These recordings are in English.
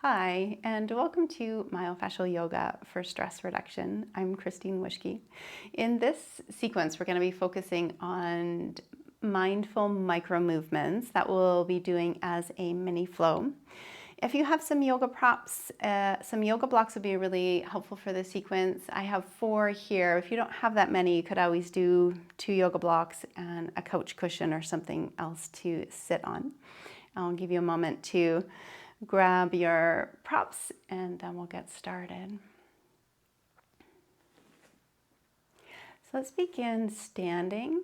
Hi, and welcome to Myofascial Yoga for Stress Reduction. I'm Christine Wischke. In this sequence, we're going to be focusing on mindful micro movements that we'll be doing as a mini flow. If you have some yoga props, some yoga blocks would be really helpful for this sequence. I have 4 here. If you don't have that many, you could always do 2 yoga blocks and a couch cushion or something else to sit on. I'll give you a moment to grab your props and then we'll get started. So let's begin standing.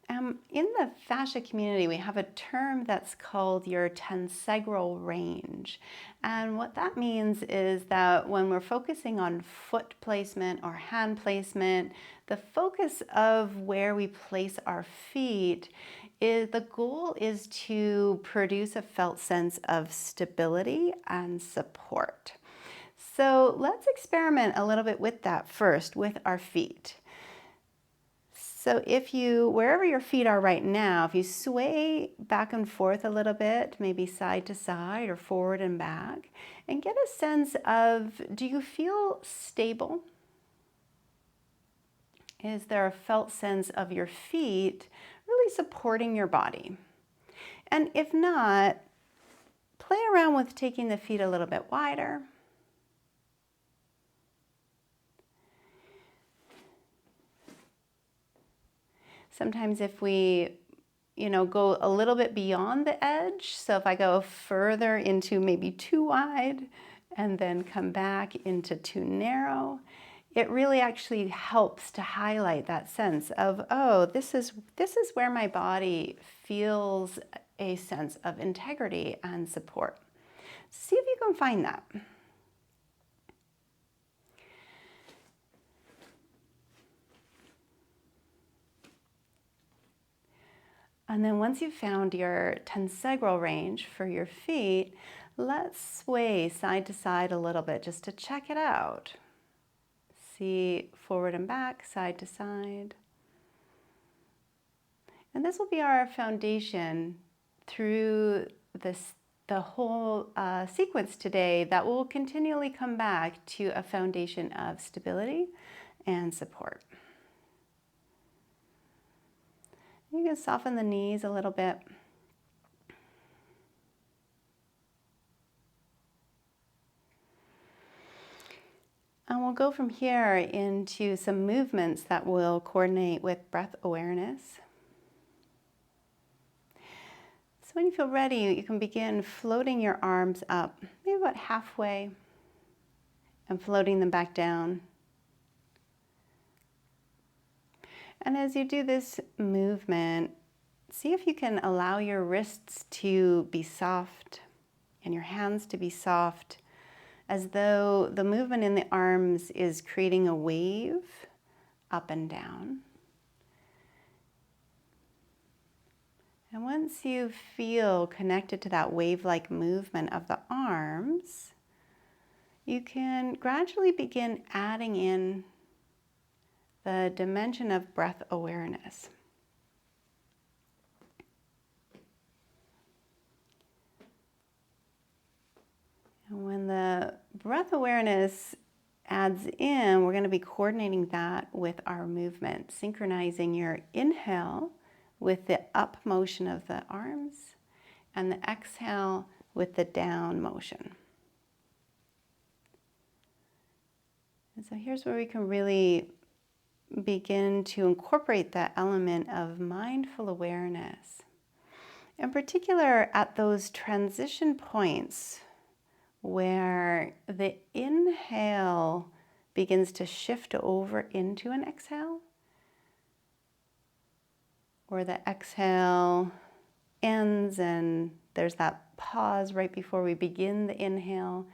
In the fascia community, we have a term that's called your tensegral range. And what that means is that when we're focusing on foot placement or hand placement, the focus of where we place our feet the goal is to produce a felt sense of stability and support. So let's experiment a little bit with that first with our feet. So wherever your feet are right now, if you sway back and forth a little bit, maybe side to side or forward and back, and get a sense of, do you feel stable? Is there a felt sense of your feet really supporting your body? And if not, play around with taking the feet a little bit wider. Sometimes if we, go a little bit beyond the edge, so if I go further into maybe too wide and then come back into too narrow, it really actually helps to highlight that sense of, oh, this is where my body feels a sense of integrity and support. See if you can find that. And then once you've found your tensegral range for your feet, let's sway side to side a little bit just to check it out. See forward and back, side to side. And this will be our foundation through the whole sequence today that will continually come back to a foundation of stability and support. You can soften the knees a little bit. And we'll go from here into some movements that will coordinate with breath awareness. So when you feel ready, you can begin floating your arms up, maybe about halfway, and floating them back down. And as you do this movement, see if you can allow your wrists to be soft and your hands to be soft, as though the movement in the arms is creating a wave up and down. And once you feel connected to that wave-like movement of the arms, you can gradually begin adding in the dimension of breath awareness. And when the breath awareness adds in, we're going to be coordinating that with our movement, synchronizing your inhale with the up motion of the arms and the exhale with the down motion. And so here's where we can really begin to incorporate that element of mindful awareness. In particular, at those transition points where the inhale begins to shift over into an exhale, or the exhale ends and there's that pause right before we begin the inhale.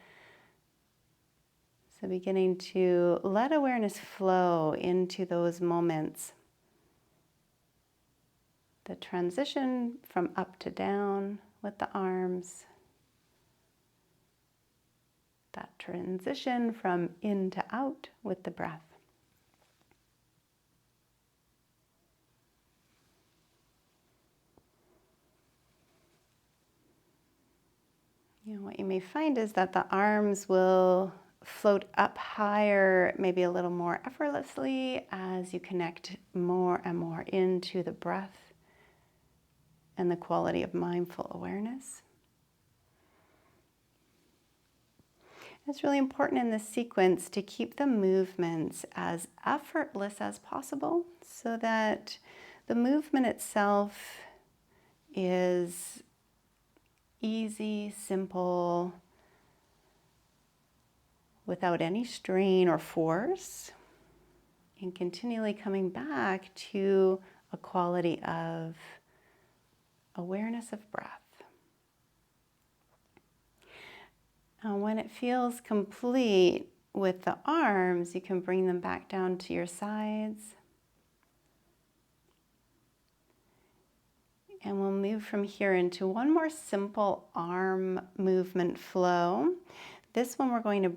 So beginning to let awareness flow into those moments. The transition from up to down with the arms. That transition from in to out with the breath. What you may find is that the arms will float up higher, maybe a little more effortlessly as you connect more and more into the breath and the quality of mindful awareness. It's really important in this sequence to keep the movements as effortless as possible so that the movement itself is easy, simple, without any strain or force, and continually coming back to a quality of awareness of breath. When it feels complete with the arms, you can bring them back down to your sides. And we'll move from here into one more simple arm movement flow. This one we're going to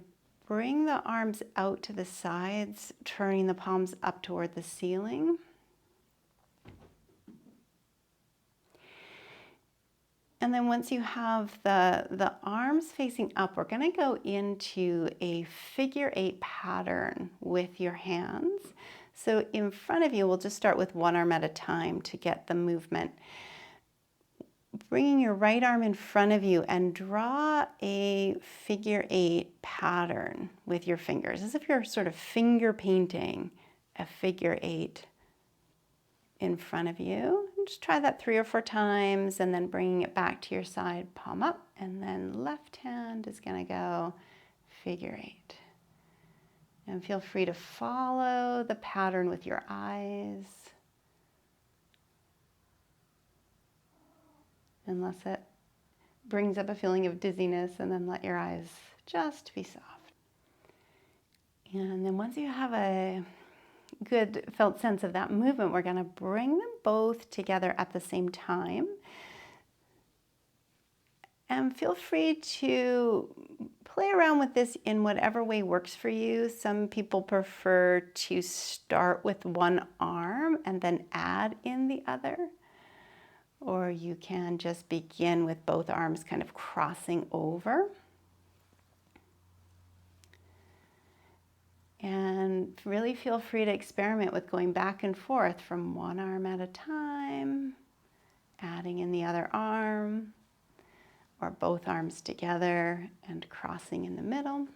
bring the arms out to the sides, turning the palms up toward the ceiling. And then once you have the arms facing up, we're going to go into a figure 8 pattern with your hands. So in front of you, we'll just start with one arm at a time to get the movement. Bringing your right arm in front of you and draw a figure 8 pattern with your fingers, as if you're sort of finger painting a figure 8 in front of you. Just try that 3 or 4 times and then bringing it back to your side, palm up, and then left hand is going to go figure 8. And feel free to follow the pattern with your eyes, unless it brings up a feeling of dizziness, and then let your eyes just be soft. And then once you have a good felt sense of that movement, we're going to bring them both together at the same time. And feel free to play around with this in whatever way works for you. Some people prefer to start with one arm and then add in the other. Or you can just begin with both arms kind of crossing over. And really feel free to experiment with going back and forth from one arm at a time, adding in the other arm, or both arms together and crossing in the middle.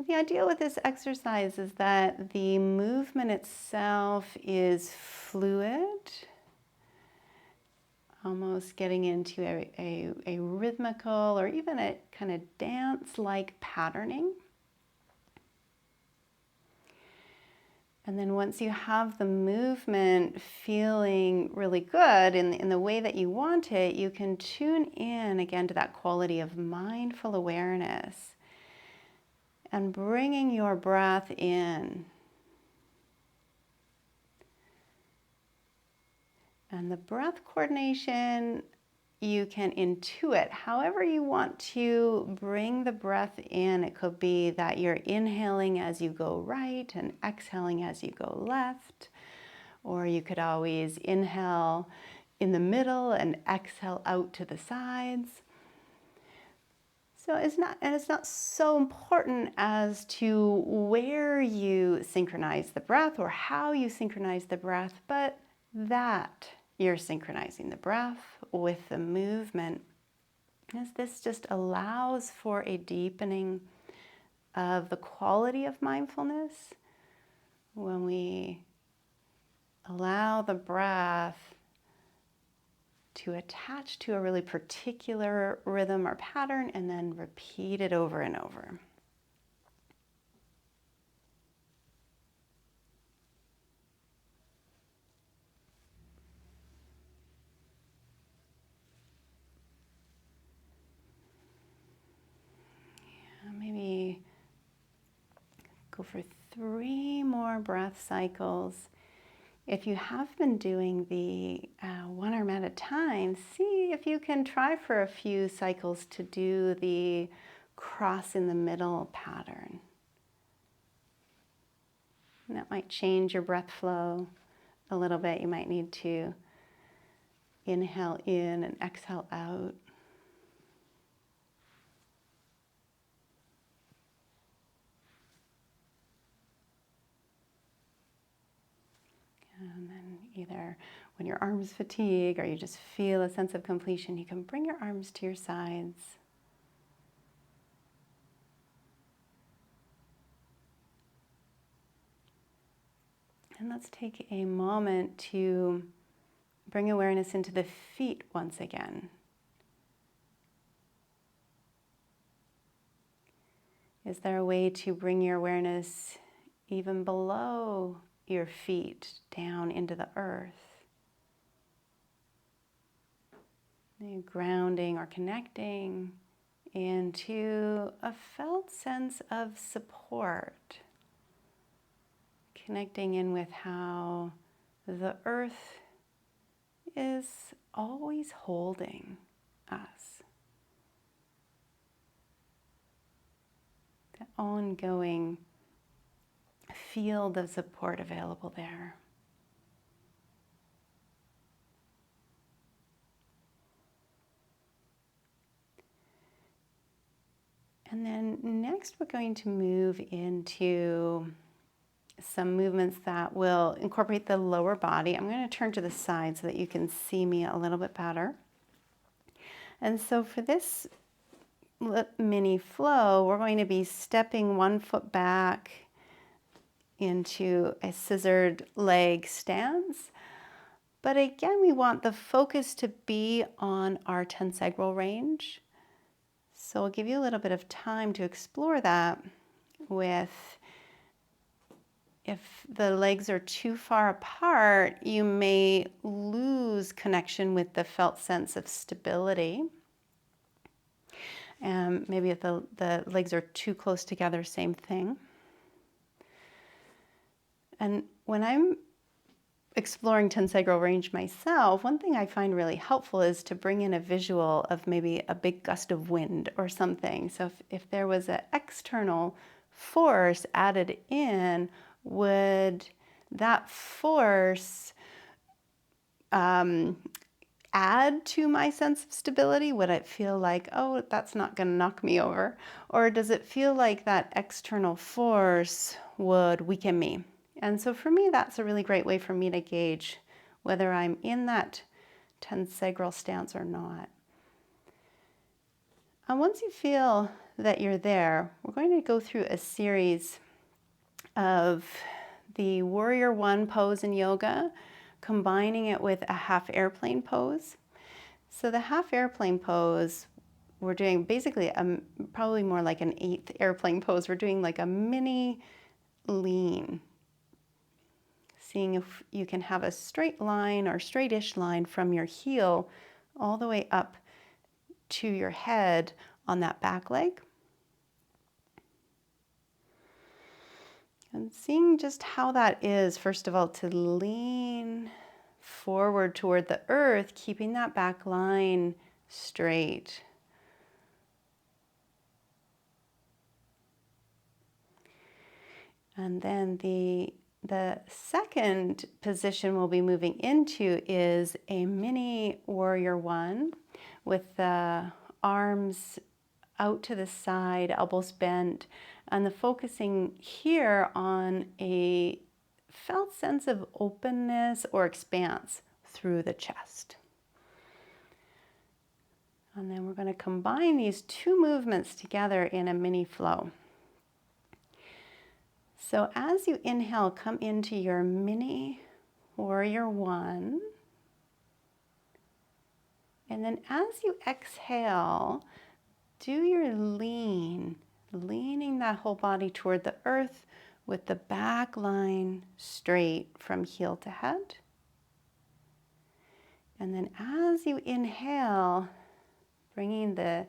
The idea with this exercise is that the movement itself is fluid, almost getting into a rhythmical or even a kind of dance-like patterning. And then once you have the movement feeling really good in the way that you want it, you can tune in again to that quality of mindful awareness and bringing your breath in. And the breath coordination, you can intuit however you want to bring the breath in. It could be that you're inhaling as you go right and exhaling as you go left, or you could always inhale in the middle and exhale out to the sides. So it's not so important as to where you synchronize the breath or how you synchronize the breath, but that you're synchronizing the breath with the movement, as this just allows for a deepening of the quality of mindfulness when we allow the breath to attach to a really particular rhythm or pattern and then repeat it over and over. Maybe go for 3 more breath cycles. If you have been doing the one arm at a time, see if you can try for a few cycles to do the cross in the middle pattern. And that might change your breath flow a little bit. You might need to inhale in and exhale out. And then either when your arms fatigue or you just feel a sense of completion, you can bring your arms to your sides. And let's take a moment to bring awareness into the feet once again. Is there a way to bring your awareness even below your feet, down into the earth? Grounding or connecting into a felt sense of support. Connecting in with how the earth is always holding us. The ongoing field of support available there. And then next we're going to move into some movements that will incorporate the lower body. I'm going to turn to the side so that you can see me a little bit better. And so for this mini flow, we're going to be stepping one foot back into a scissored leg stance. But again, we want the focus to be on our tensegral range. So I'll give you a little bit of time to explore that with, if the legs are too far apart, you may lose connection with the felt sense of stability. And maybe if the legs are too close together, same thing. And when I'm exploring tensegral range myself, one thing I find really helpful is to bring in a visual of maybe a big gust of wind or something. So if there was an external force added in, would that force add to my sense of stability? Would it feel like, oh, that's not going to knock me over? Or does it feel like that external force would weaken me? And so for me, that's a really great way for me to gauge whether I'm in that tensegral stance or not. And once you feel that you're there, we're going to go through a series of the Warrior One pose in yoga, combining it with a half airplane pose. So the half airplane pose, we're doing basically probably more like an 8th airplane pose. We're doing like a mini lean. Seeing if you can have a straight line or straightish line from your heel all the way up to your head on that back leg. And seeing just how that is, first of all, to lean forward toward the earth, keeping that back line straight. And then the second position we'll be moving into is a mini Warrior One with the arms out to the side, elbows bent, and the focusing here on a felt sense of openness or expanse through the chest. And then we're going to combine these two movements together in a mini flow. So as you inhale, come into your mini Warrior One. And then as you exhale, do your lean, leaning that whole body toward the earth with the back line straight from heel to head. And then as you inhale, bringing the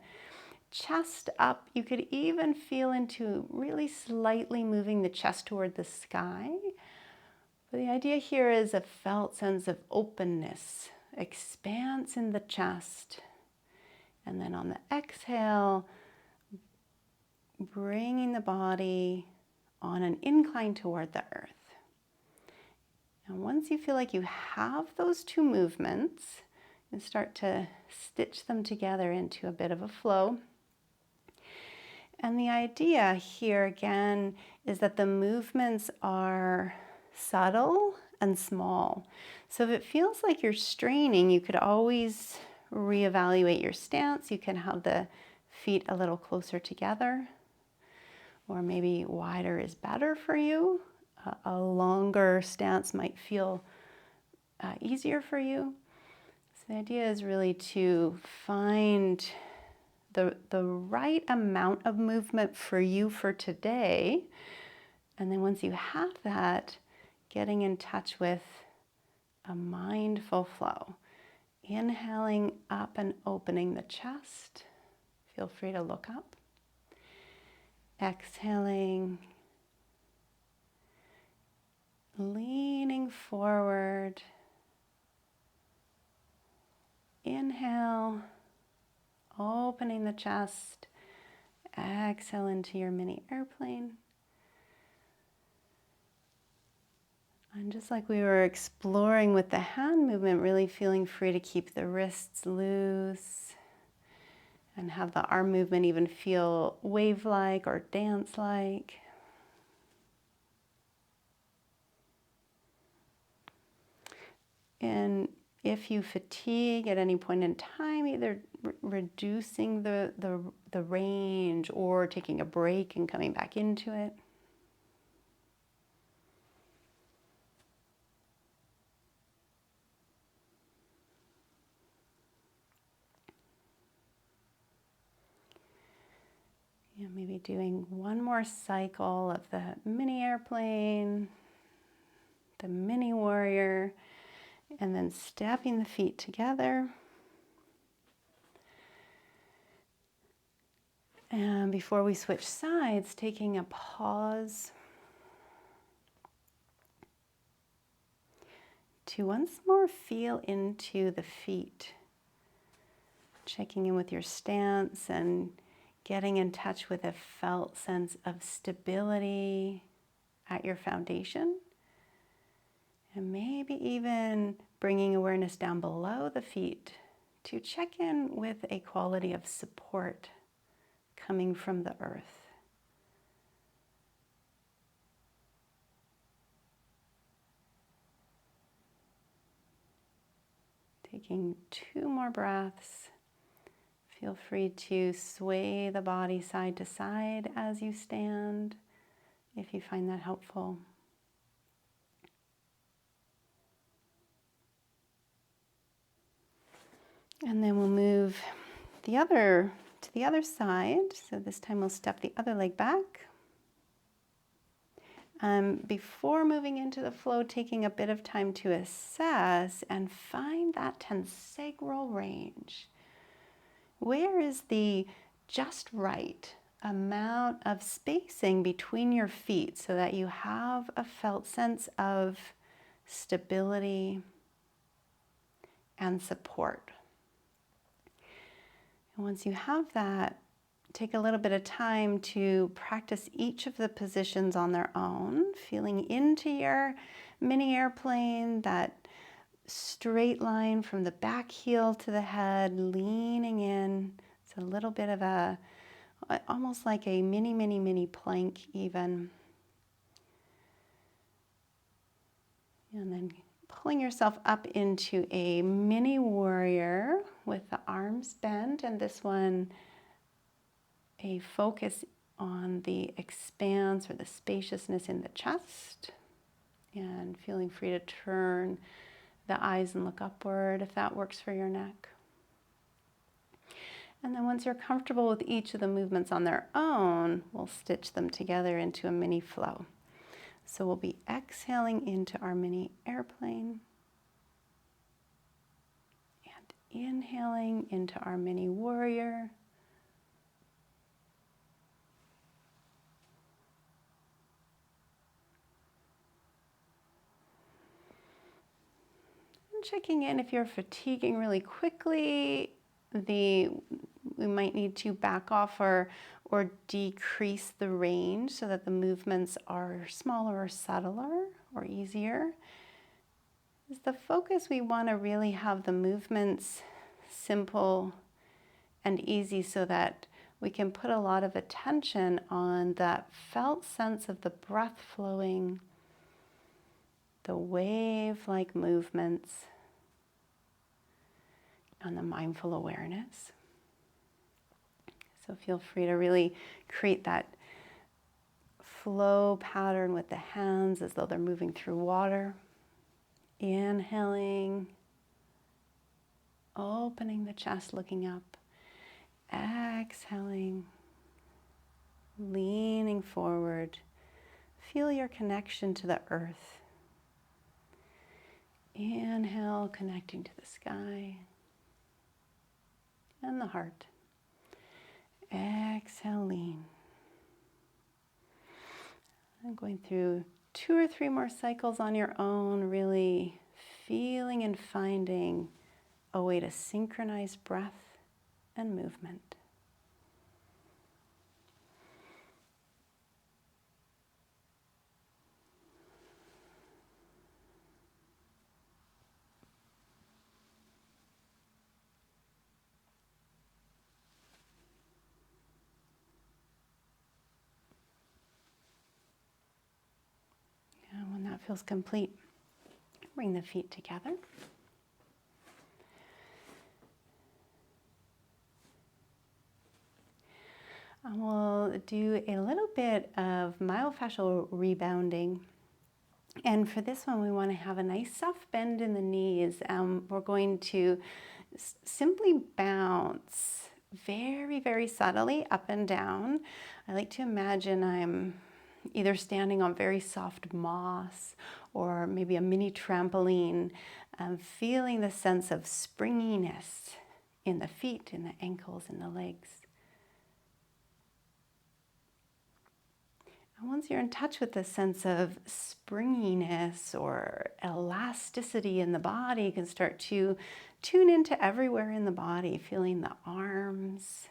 chest up, you could even feel into really slightly moving the chest toward the sky. But the idea here is a felt sense of openness, expanse in the chest. And then on the exhale, bringing the body on an incline toward the earth. And once you feel like you have those two movements, and start to stitch them together into a bit of a flow. And the idea here again is that the movements are subtle and small. So if it feels like you're straining, you could always reevaluate your stance. You can have the feet a little closer together, or maybe wider is better for you. A longer stance might feel easier for you. So the idea is really to find the right amount of movement for you for today. And then once you have that, getting in touch with a mindful flow. Inhaling up and opening the chest. Feel free to look up. Exhaling, leaning forward. Inhale, opening the chest. Exhale into your mini airplane. And just like we were exploring with the hand movement, really feeling free to keep the wrists loose and have the arm movement even feel wave-like or dance-like. And if you fatigue at any point in time, either reducing the range or taking a break and coming back into it. Yeah, maybe doing one more cycle of the mini airplane, the mini warrior, and then stepping the feet together. And before we switch sides, taking a pause to once more feel into the feet, checking in with your stance and getting in touch with a felt sense of stability at your foundation. And maybe even bringing awareness down below the feet to check in with a quality of support coming from the earth. Taking 2 more breaths. Feel free to sway the body side to side as you stand, if you find that helpful. And then we'll move to the other side. So this time we'll step the other leg back. Before moving into the flow, taking a bit of time to assess and find that tensegral range. Where is the just right amount of spacing between your feet so that you have a felt sense of stability and support? And once you have that, take a little bit of time to practice each of the positions on their own, feeling into your mini airplane, that straight line from the back heel to the head, leaning in. It's a little bit of almost like a mini plank even. And then pulling yourself up into a mini warrior with the arms bent, and this one a focus on the expanse or the spaciousness in the chest, and feeling free to turn the eyes and look upward if that works for your neck. And then once you're comfortable with each of the movements on their own, we'll stitch them together into a mini flow. So we'll be exhaling into our mini airplane and inhaling into our mini warrior. Checking in if you're fatiguing really quickly, we might need to back off or decrease the range so that the movements are smaller or subtler or easier. As the focus, we want to really have the movements simple and easy so that we can put a lot of attention on that felt sense of the breath flowing, the wave-like movements, and the mindful awareness. So feel free to really create that flow pattern with the hands as though they're moving through water. Inhaling, opening the chest, looking up. Exhaling, leaning forward. Feel your connection to the earth. Inhale, connecting to the sky and the heart. Exhale, lean. I'm going through 2 or 3 more cycles on your own, really feeling and finding a way to synchronize breath and movement. And when that feels complete, bring the feet together. And we'll do a little bit of myofascial rebounding. And for this one, we want to have a nice soft bend in the knees. We're going to simply bounce very, very subtly up and down. I like to imagine I'm either standing on very soft moss or maybe a mini trampoline, feeling the sense of springiness in the feet, in the ankles, in the legs. And once you're in touch with this sense of springiness or elasticity in the body, you can start to tune into everywhere in the body, feeling the arms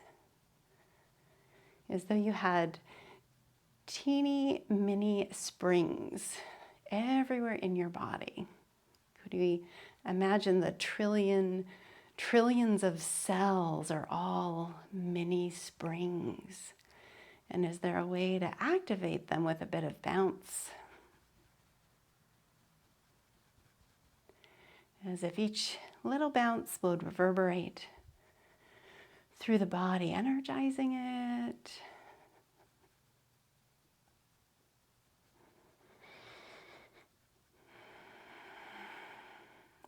as though you had teeny mini springs everywhere in your body. Could we imagine the trillions of cells are all mini springs? And is there a way to activate them with a bit of bounce? As if each little bounce would reverberate through the body, energizing it,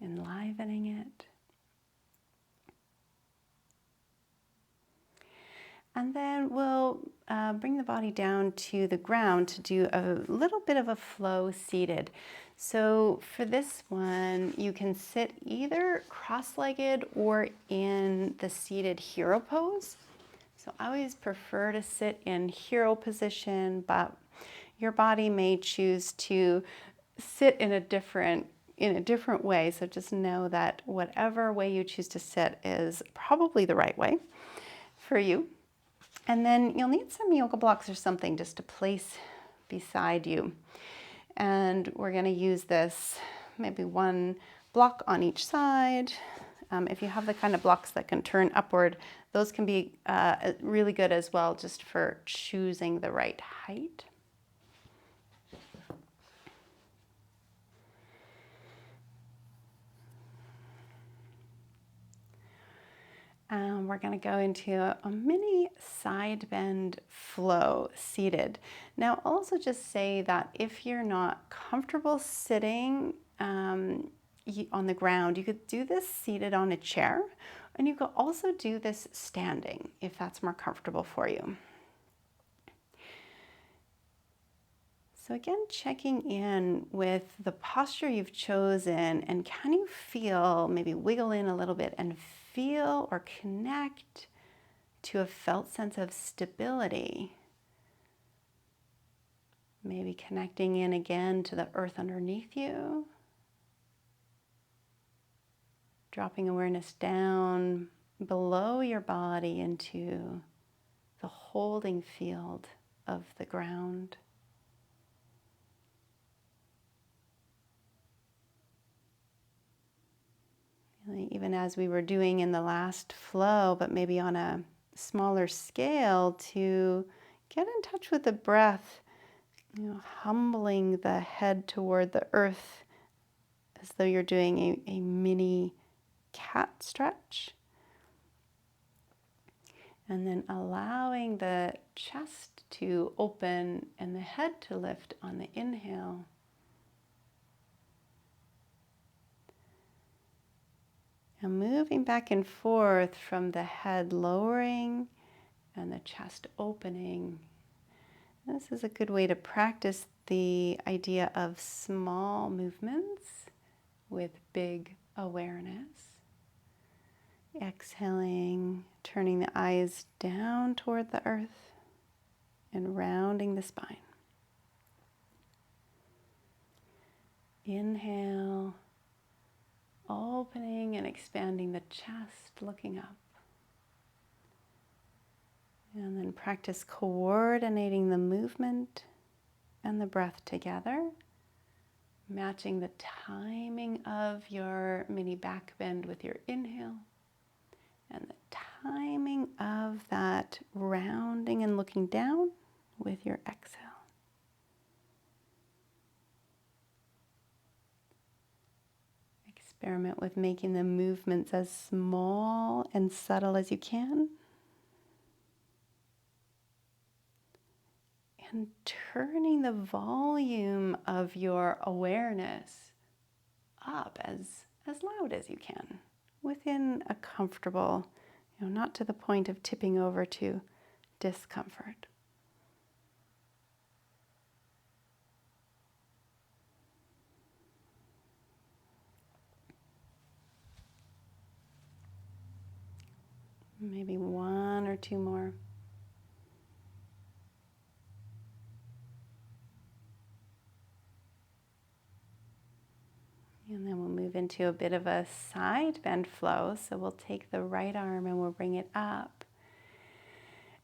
enlivening it. And then we'll bring the body down to the ground to do a little bit of a flow seated. So for this one, you can sit either cross-legged or in the seated hero pose. So I always prefer to sit in hero position, but your body may choose to sit in a different way. So just know that whatever way you choose to sit is probably the right way for you. And then you'll need some yoga blocks or something just to place beside you. And we're going to use this, maybe one block on each side. If you have the kind of blocks that can turn upward, those can be really good as well, just for choosing the right height. We're going to go into a mini side bend flow seated. Now, I'll also just say that if you're not comfortable sitting on the ground, you could do this seated on a chair, and you could also do this standing if that's more comfortable for you. So again, checking in with the posture you've chosen, and can you feel, maybe wiggle in a little bit and feel or connect to a felt sense of stability. Maybe connecting in again to the earth underneath you. Dropping awareness down below your body into the holding field of the ground. Even as we were doing in the last flow, but maybe on a smaller scale, to get in touch with the breath, humbling the head toward the earth as though you're doing a mini cat stretch. And then allowing the chest to open and the head to lift on the inhale. And moving back and forth from the head lowering and the chest opening. This is a good way to practice the idea of small movements with big awareness. Exhaling, turning the eyes down toward the earth and rounding the spine. Inhale, opening and expanding the chest, looking up. And then practice coordinating the movement and the breath together, matching the timing of your mini back bend with your inhale and the timing of that rounding and looking down with your exhale. Experiment with making the movements as small and subtle as you can. And turning the volume of your awareness up as loud as you can, within a comfortable, not to the point of tipping over to discomfort. Maybe one or two more. And then we'll move into a bit of a side bend flow. So we'll take the right arm and we'll bring it up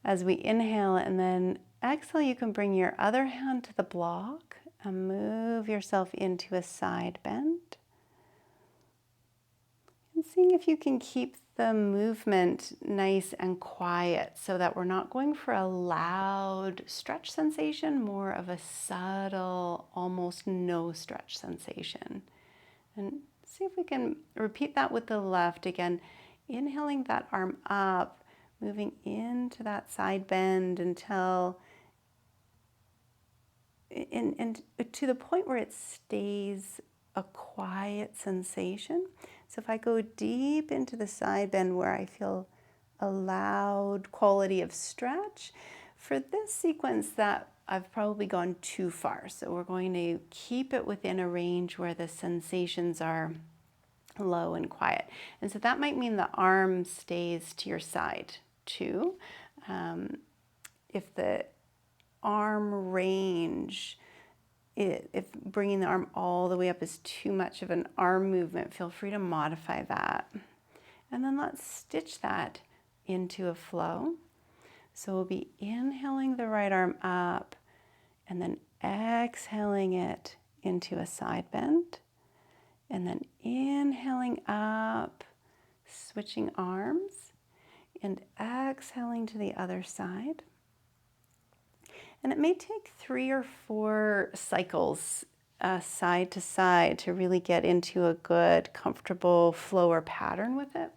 as we inhale, and then exhale, you can bring your other hand to the block and move yourself into a side bend. And seeing if you can keep the movement nice and quiet so that we're not going for a loud stretch sensation, more of a subtle, almost no stretch sensation. And see if we can repeat that with the left. Again, inhaling that arm up, moving into that side bend until, and to the point where it stays a quiet sensation. So if I go deep into the side bend where I feel a loud quality of stretch, for this sequence that I've probably gone too far. So we're going to keep it within a range where the sensations are low and quiet. And so that might mean the arm stays to your side too. If the arm range, if bringing the arm all the way up is too much of an arm movement, feel free to modify that. And then let's stitch that into a flow. So we'll be inhaling the right arm up and then exhaling it into a side bend. And then inhaling up, switching arms, and exhaling to the other side. And it may take 3 or 4 cycles side to side to really get into a good, comfortable flow or pattern with it.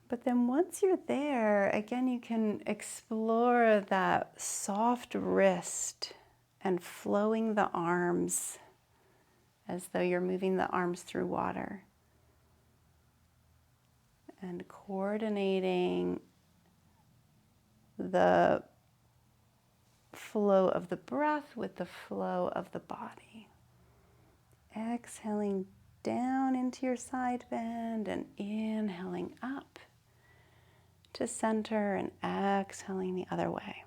But then once you're there, again, you can explore that soft wrist and flowing the arms as though you're moving the arms through water. And coordinating the flow of the breath with the flow of the body. Exhaling down into your side bend and inhaling up to center and exhaling the other way.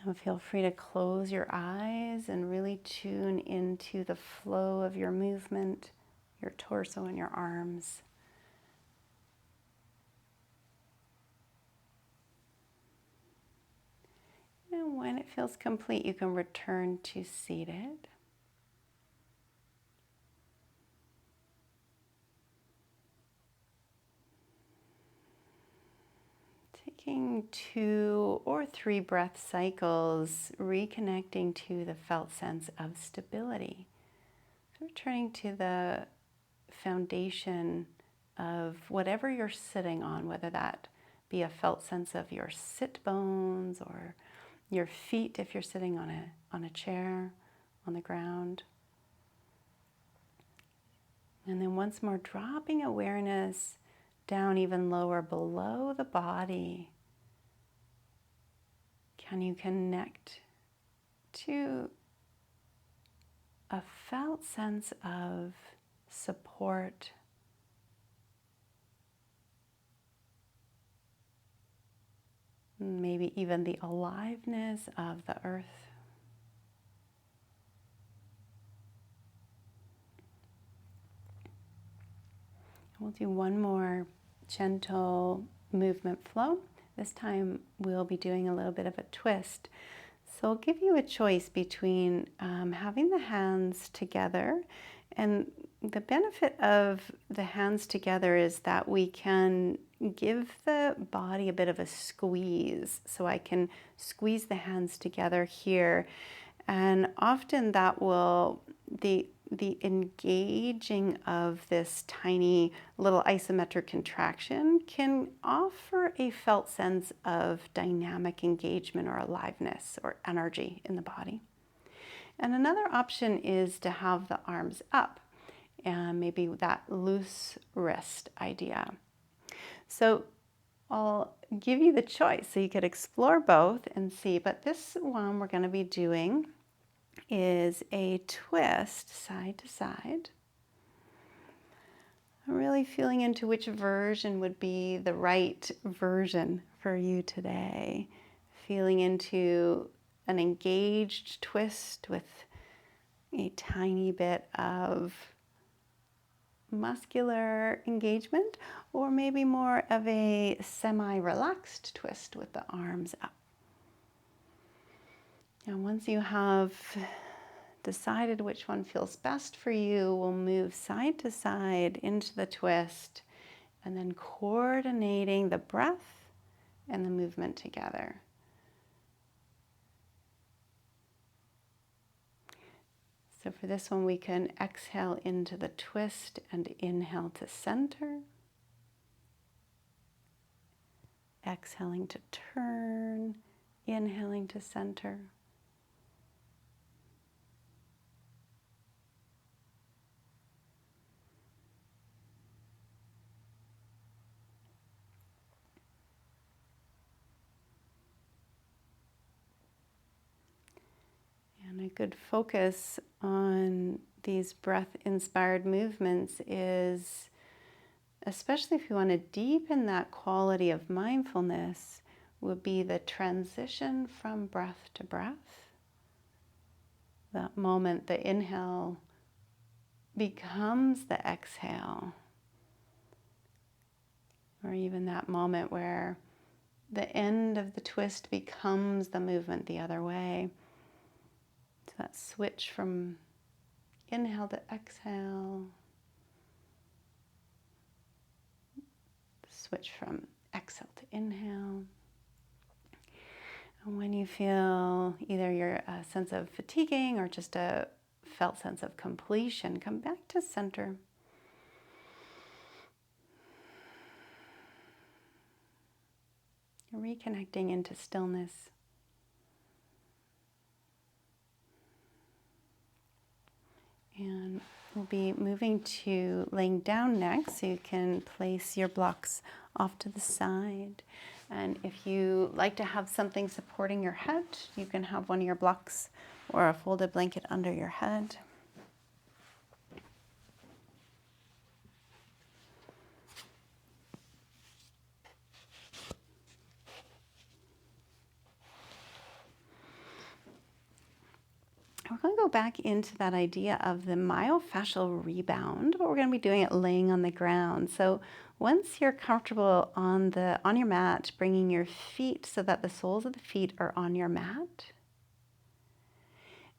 Now feel free to close your eyes and really tune into the flow of your movement, your torso and your arms. when it feels complete, you can return to seated. Taking 2 or 3 breath cycles, reconnecting to the felt sense of stability. So returning to the foundation of whatever you're sitting on, whether that be a felt sense of your sit bones or your feet if you're sitting on a chair, on the ground. And then once more, dropping awareness down even lower below the body. Can you connect to a felt sense of support, maybe even the aliveness of the earth? We'll do one more gentle movement flow. This time we'll be doing a little bit of a twist. So I'll give you a choice between having the hands together, and the benefit of the hands together is that we can give the body a bit of a squeeze. So I can squeeze the hands together here, and often that will, the engaging of this tiny little isometric contraction can offer a felt sense of dynamic engagement or aliveness or energy in the body. And another option is to have the arms up, and maybe that loose wrist idea. So I'll give you the choice so you could explore both and see, but this one we're going to be doing is a twist side to side. I'm really feeling into which version would be the right version for you today. Feeling into an engaged twist with a tiny bit of muscular engagement, or maybe more of a semi-relaxed twist with the arms up. And once you have decided which one feels best for you, we'll move side to side into the twist, and then coordinating the breath and the movement together. So for this one, we can exhale into the twist and inhale to center. Exhaling to turn, inhaling to center. And a good focus on these breath-inspired movements is, especially if you want to deepen that quality of mindfulness, would be the transition from breath to breath. That moment, the inhale becomes the exhale. Or even that moment where the end of the twist becomes the movement the other way. So that switch from inhale to exhale, switch from exhale to inhale. And when you feel either your sense of fatiguing or just a felt sense of completion, come back to center. Reconnecting into stillness. And we'll be moving to laying down next, so you can place your blocks off to the side. And if you like to have something supporting your head, you can have one of your blocks or a folded blanket under your head. We're going go back into that idea of the myofascial rebound, but we're going to be doing it laying on the ground. So once you're comfortable on your mat, bringing your feet so that the soles of the feet are on your mat.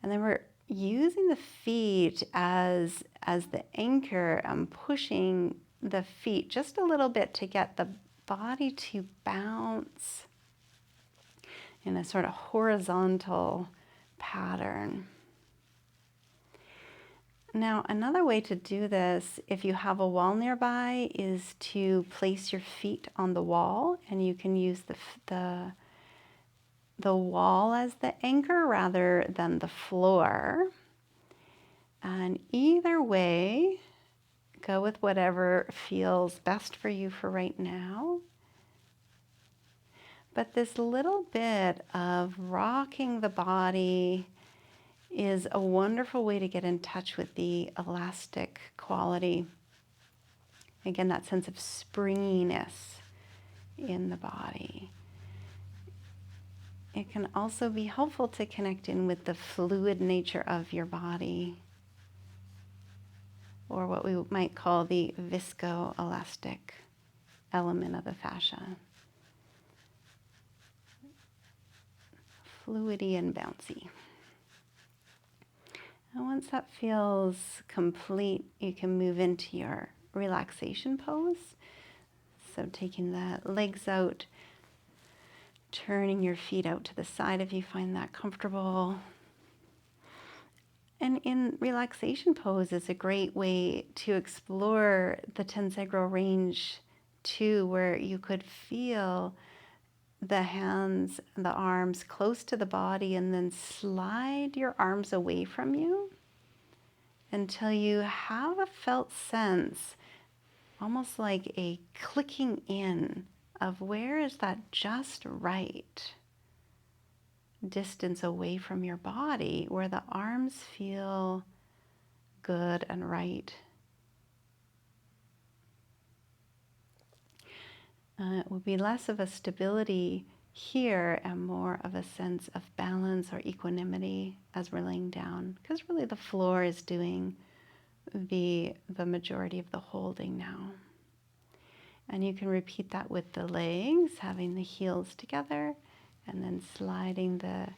And then we're using the feet as the anchor and pushing the feet just a little bit to get the body to bounce in a sort of horizontal pattern. Now, another way to do this, if you have a wall nearby, is to place your feet on the wall, and you can use the wall as the anchor rather than the floor. And either way, go with whatever feels best for you for right now. But this little bit of rocking the body is a wonderful way to get in touch with the elastic quality. Again, that sense of springiness in the body. It can also be helpful to connect in with the fluid nature of your body, or what we might call the viscoelastic element of the fascia. Fluidy and bouncy. And once that feels complete, you can move into your relaxation pose. So taking the legs out, turning your feet out to the side if you find that comfortable. And in relaxation pose is a great way to explore the Tensegrity range too, where you could feel the hands and the arms close to the body and then slide your arms away from you until you have a felt sense, almost like a clicking in of where is that just right distance away from your body, where the arms feel good and right. It will be less of a stability here and more of a sense of balance or equanimity as we're laying down, because really the floor is doing the majority of the holding now. And you can repeat that with the legs, having the heels together and then sliding the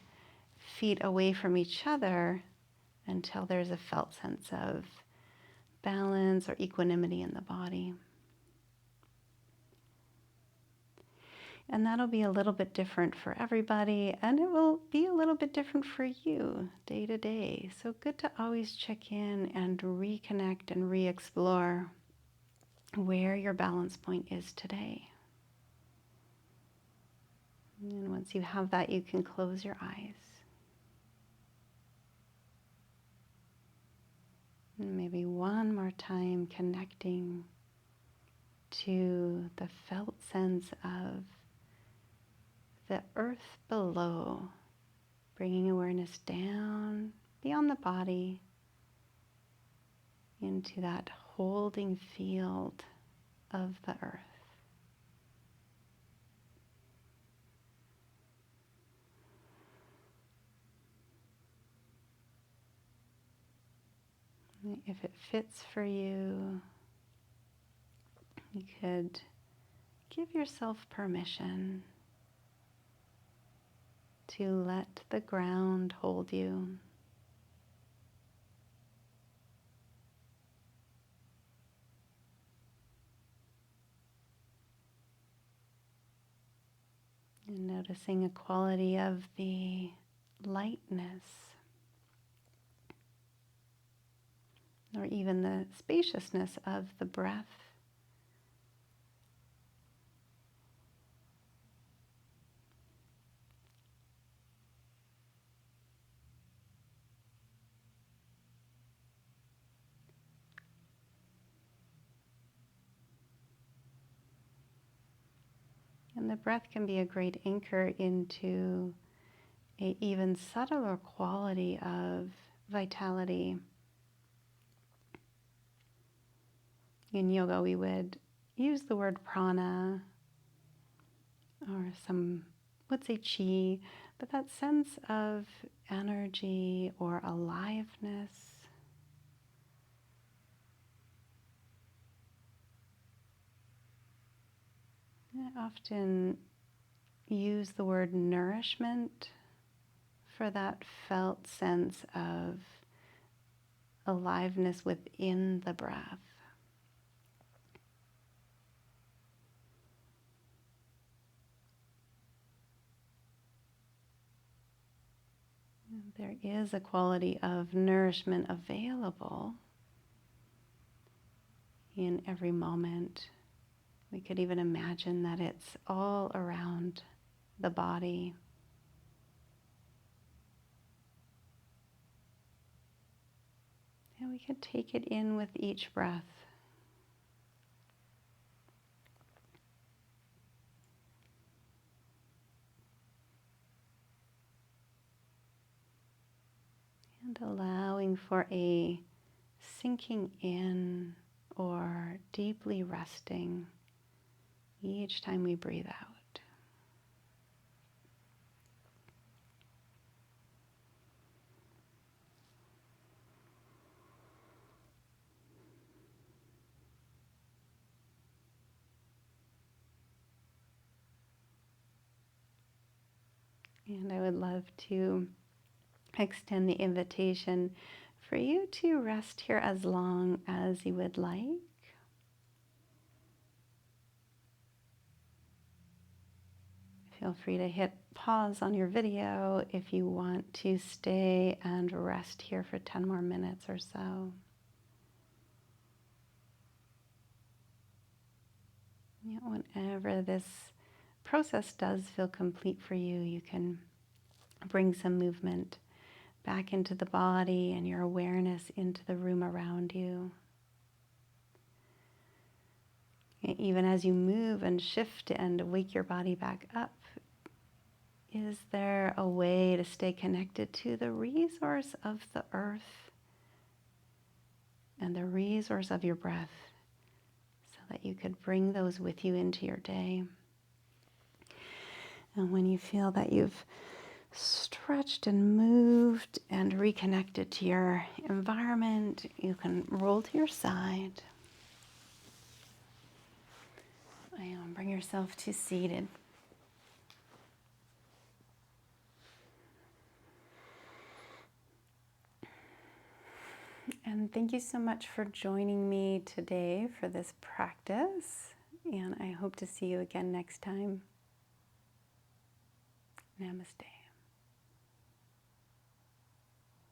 feet away from each other until there's a felt sense of balance or equanimity in the body. And that'll be a little bit different for everybody, and it will be a little bit different for you day to day. So good to always check in and reconnect and re-explore where your balance point is today. And once you have that, you can close your eyes. And maybe one more time connecting to the felt sense of the earth below, bringing awareness down beyond the body into that holding field of the earth. If it fits for you, you could give yourself permission to let the ground hold you. And noticing a quality of the lightness, or even the spaciousness of the breath. And the breath can be a great anchor into an even subtler quality of vitality. In yoga, we would use the word prana, or some would say chi, but that sense of energy or aliveness. I often use the word nourishment for that felt sense of aliveness within the breath. There is a quality of nourishment available in every moment. We could even imagine that it's all around the body. And we could take it in with each breath. And allowing for a sinking in or deeply resting each time we breathe out. And I would love to extend the invitation for you to rest here as long as you would like. Feel free to hit pause on your video if you want to stay and rest here for 10 more minutes or so. Yeah, whenever this process does feel complete for you, you can bring some movement back into the body and your awareness into the room around you. Even as you move and shift and wake your body back up, is there a way to stay connected to the resource of the earth and the resource of your breath so that you could bring those with you into your day? And when you feel that you've stretched and moved and reconnected to your environment, you can roll to your side and bring yourself to seated. And thank you so much for joining me today for this practice. And I hope to see you again next time. Namaste.